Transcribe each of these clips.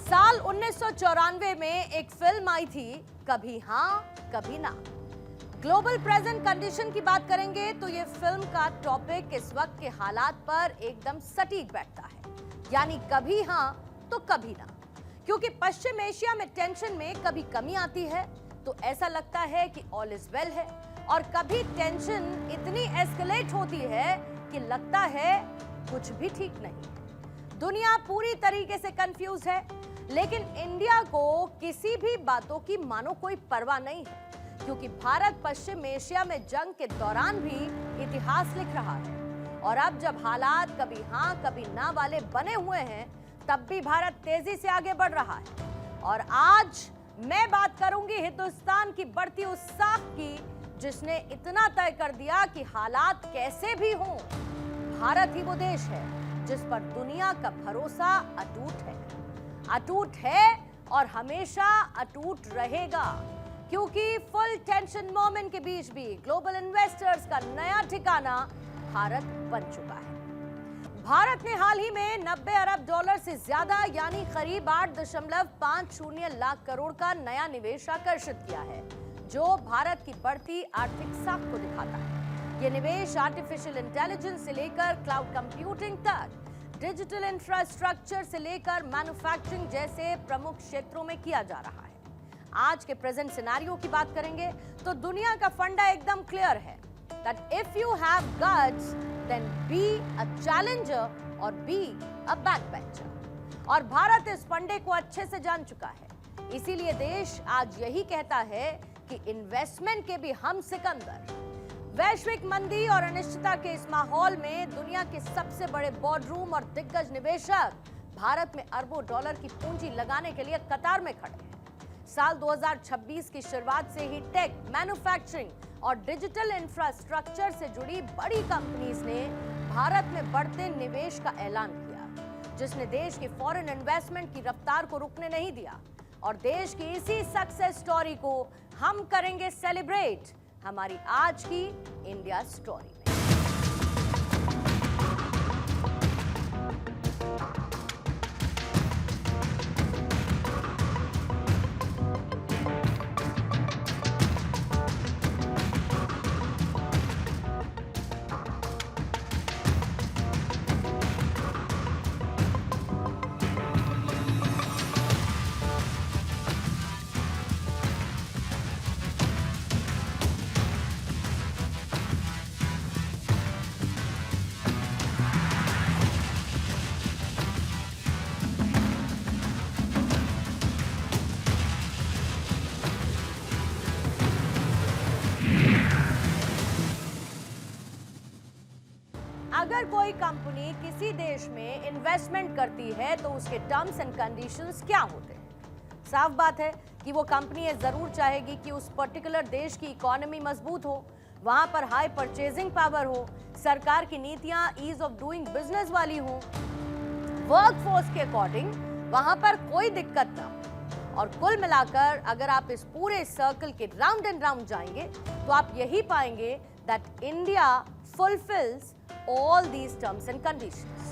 साल 1994 में एक फिल्म आई थी, कभी हां कभी ना। ग्लोबल प्रेजेंट कंडीशन की बात करेंगे तो ये फिल्म का टॉपिक इस वक्त के हालात पर एकदम सटीक बैठता है, यानी कभी हां तो कभी ना। क्योंकि पश्चिम एशिया में टेंशन में कभी कमी आती है तो ऐसा लगता है कि ऑल इज वेल है, और कभी टेंशन इतनी एस्केलेट होती है कि लगता है कुछ भी ठीक नहीं। दुनिया पूरी तरीके से कंफ्यूज है, लेकिन इंडिया को किसी भी बातों की मानो कोई परवाह नहीं है, क्योंकि भारत पश्चिम एशिया में जंग के दौरान भी इतिहास लिख रहा है। और अब जब हालात कभी हां कभी ना वाले बने हुए हैं, तब भी भारत तेजी से आगे बढ़ रहा है। और आज मैं बात करूंगी हिंदुस्तान की बढ़ती उत्साह की, जिसने इतना तय कर दिया कि हालात कैसे भी हों, भारत ही वो देश है जिस पर दुनिया का भरोसा अटूट है और हमेशा अटूट रहेगा। क्योंकि फुल टेंशन मोमेंट के बीच भी ग्लोबल इन्वेस्टर्स का नया ठिकाना भारत बन चुका है। भारत ने हाल ही में 90 अरब डॉलर से ज्यादा यानी करीब 8.50 लाख करोड़ का नया निवेश आकर्षित किया है, जो भारत की बढ़ती आर्थिक साख को दिखाता है। ये निवेश आर्टिफिशियल इंटेलिजेंस से लेकर क्लाउड कंप्यूटिंग तक, डिजिटल इंफ्रास्ट्रक्चर से लेकर मैन्युफैक्चरिंग जैसे प्रमुख क्षेत्रों में किया जा रहा है। आज के प्रेजेंट सिनेरियो की बात करेंगे तो दुनिया का फंडा एकदम क्लियर है, that if you have guts then be a challenger or be a backbencher। और भारत इस फंडे को अच्छे से जान चुका है, इसीलिए देश आज यही कहता है कि इन्वेस्टमेंट के भी हम सिकंदर। वैश्विक मंदी और अनिश्चितता के इस माहौल में दुनिया के सबसे बड़े बोर्डरूम और दिग्गज निवेशक भारत में अरबों डॉलर की पूंजी लगाने के लिए कतार में खड़े हैं। साल 2026 की शुरुआत से ही टेक, मैन्युफैक्चरिंग और डिजिटल इंफ्रास्ट्रक्चर से जुड़ी बड़ी कंपनीज ने भारत में बढ़ते निवेश का ऐलान किया, जिसने देश की फॉरेन इन्वेस्टमेंट की रफ्तार को रुकने नहीं दिया। और देश की इसी सक्सेस स्टोरी को हम करेंगे सेलिब्रेट हमारी आज की इंडिया स्टोरी में। अगर कोई कंपनी किसी देश में इन्वेस्टमेंट करती है तो उसके टर्म्स एंड कंडीशंस क्या होते हैं? साफ बात है कि वो कंपनी ये जरूर चाहेगी कि उस पर्टिकुलर देश की इकोनॉमी मजबूत हो, वहां पर हाई परचेजिंग पावर हो, सरकार की नीतियां ईज ऑफ डूइंग बिजनेस वाली हो, वर्कफोर्स के अकॉर्डिंग वहां पर कोई दिक्कत ना हो। और कुल मिलाकर अगर आप इस पूरे सर्कल के राउंड एंड राउंड जाएंगे तो आप यही पाएंगे that India fulfils all these terms and conditions।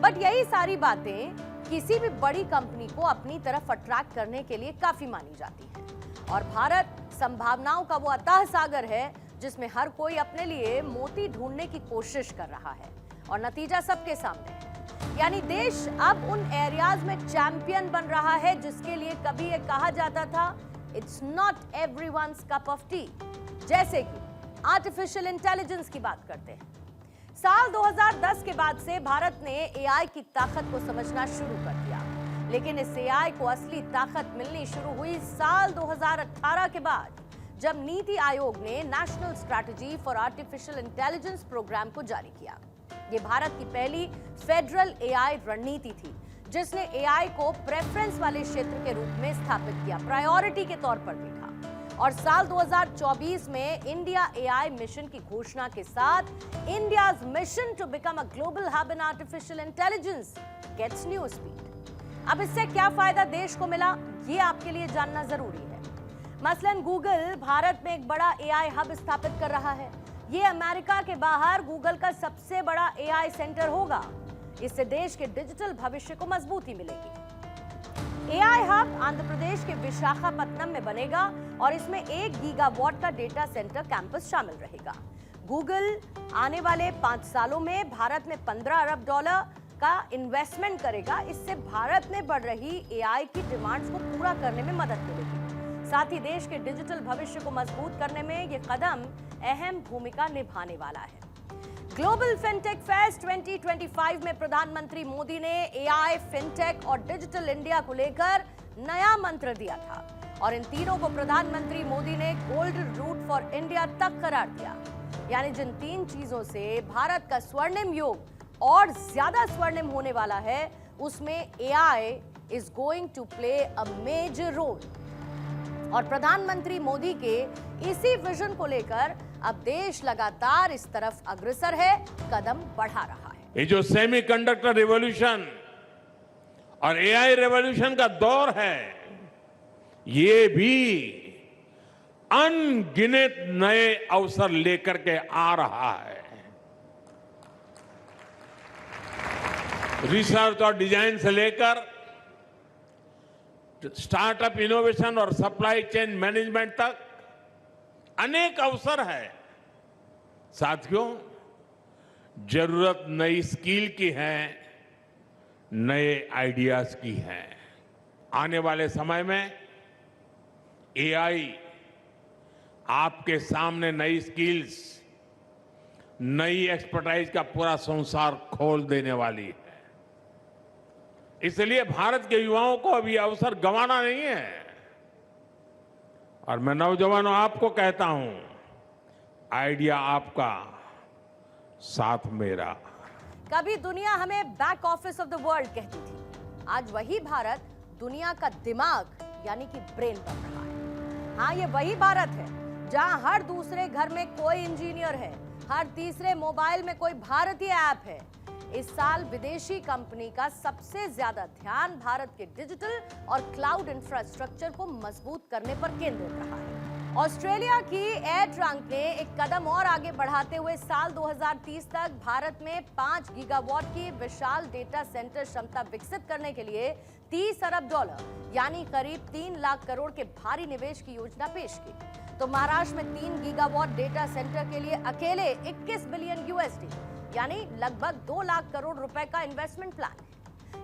But यही सारी बातें किसी भी बड़ी कंपनी को अपनी तरफ अट्रैक्ट करने के लिए काफी मानी जाती हैं। और भारत संभावनाओं का वो अथाह सागर है जिसमें हर कोई अपने लिए मोती ढूंढने की कोशिश कर रहा है, और नतीजा सबके सामने है। यानी देश अब उन एरियाज में चैंपियन बन रहा है जिसके लिए कभी ये कहा जाता था it's not everyone's cup of T. जैसे कि आर्टिफिशियल इंटेलिजेंस की बात करते हैं। साल 2010 के बाद से भारत ने एआई की ताकत को समझना शुरू कर दिया, लेकिन इस एआई को असली ताकत मिलनी शुरू हुई साल 2018 के बाद, जब नीति आयोग ने national strategy for artificial intelligence programme को जारी किया। ये भारत की पहली फेडरल एआई रणनीति थी, जिसने एआई को प्रेफरेंस वाले क्षेत्र के रूप में स्थापित किया, प्रायोरिटी के तौर पर देखा। और साल 2024 में इंडिया एआई मिशन की घोषणा के साथ India's mission to become a global hub in artificial intelligence gets new speed. अब इससे क्या फायदा देश को मिला, ये आपके लिए जानना जरूरी है। मसलन गूगल भारत में एक बड़ा एआई हब स्थापित कर रहा है। ये अमेरिका के बाहर गूगल का सबसे बड़ा एआई सेंटर होगा। इससे देश के डिजिटल भविष्य को मजबूती मिलेगी। आंध्र प्रदेश के विशाखापत्तनम में बनेगा और इसमें 1 गीगावाट का डेटा सेंटर कैंपस शामिल रहेगा। गूगल आने वाले 5 सालों में भारत में $15 अरब का इन्वेस्टमेंट करेगा। इससे भारत में बढ़ रही एआई की डिमांड्स को पूरा करने में मदद मिलेगी। साथ ही देश के डिजिटल भविष्य को मजबूत करने में यह कदम अहम भूमिका निभाने वाला है। ग्लोबल फिनटेक फेस्ट 2025 में प्रधानमंत्री मोदी ने एआई, फिनटेक और डिजिटल इंडिया को लेकर नया मंत्र दिया था और इन तीनों को प्रधानमंत्री मोदी ने गोल्डन रूट फॉर इंडिया तक करार दिया। यानी जिन 3 चीजों से भारत का स्वर्णिम युग और ज्यादा स्वर्णिम होने वाला है, उसमें AI is going to play a major role. और प्रधानमंत्री मोदी के इसी विजन को लेकर अब देश लगातार इस तरफ अग्रसर है, कदम बढ़ा रहा है। ये जो सेमीकंडक्टर रिवॉल्यूशन और एआई रिवॉल्यूशन का दौर है, ये भी अनगिनत नए अवसर लेकर के आ रहा है। रिसर्च और डिजाइन से लेकर स्टार्टअप इनोवेशन और सप्लाई चेन मैनेजमेंट तक अनेक अवसर है। साथियों, जरूरत नई स्किल की है, नए आइडियाज की है। आने वाले समय में एआई आपके सामने नई स्किल्स, नई एक्सपर्टाइज का पूरा संसार खोल देने वाली है। इसलिए भारत के युवाओं को अभी अवसर गंवाना नहीं है। और मैं नौजवानों आपको कहता हूं, आइडिया आपका, साथ मेरा। कभी दुनिया हमें back office of the world कहती थी, आज वही भारत दुनिया का दिमाग यानी कि ब्रेन बन रहा है। हाँ, ये वही भारत है जहां हर दूसरे घर में कोई इंजीनियर है, हर तीसरे मोबाइल में कोई भारतीय ऐप है। इस साल विदेशी कंपनी का सबसे ज्यादा ध्यान भारत के डिजिटल और क्लाउड इंफ्रास्ट्रक्चर को मजबूत करने पर केंद्रित रहा है। ऑस्ट्रेलिया की एयर ट्रंक ने एक कदम और आगे बढ़ाते हुए साल 2030 तक भारत में 5 गीगावाट की विशाल डेटा सेंटर क्षमता विकसित करने के लिए $30 अरब यानी करीब 3 लाख करोड़ के भारी निवेश की योजना पेश की। तो महाराष्ट्र में 3 गीगावाट डेटा सेंटर के लिए अकेले 21 बिलियन USD यानी लगभग 2 लाख करोड़ रुपए का इन्वेस्टमेंट प्लान है।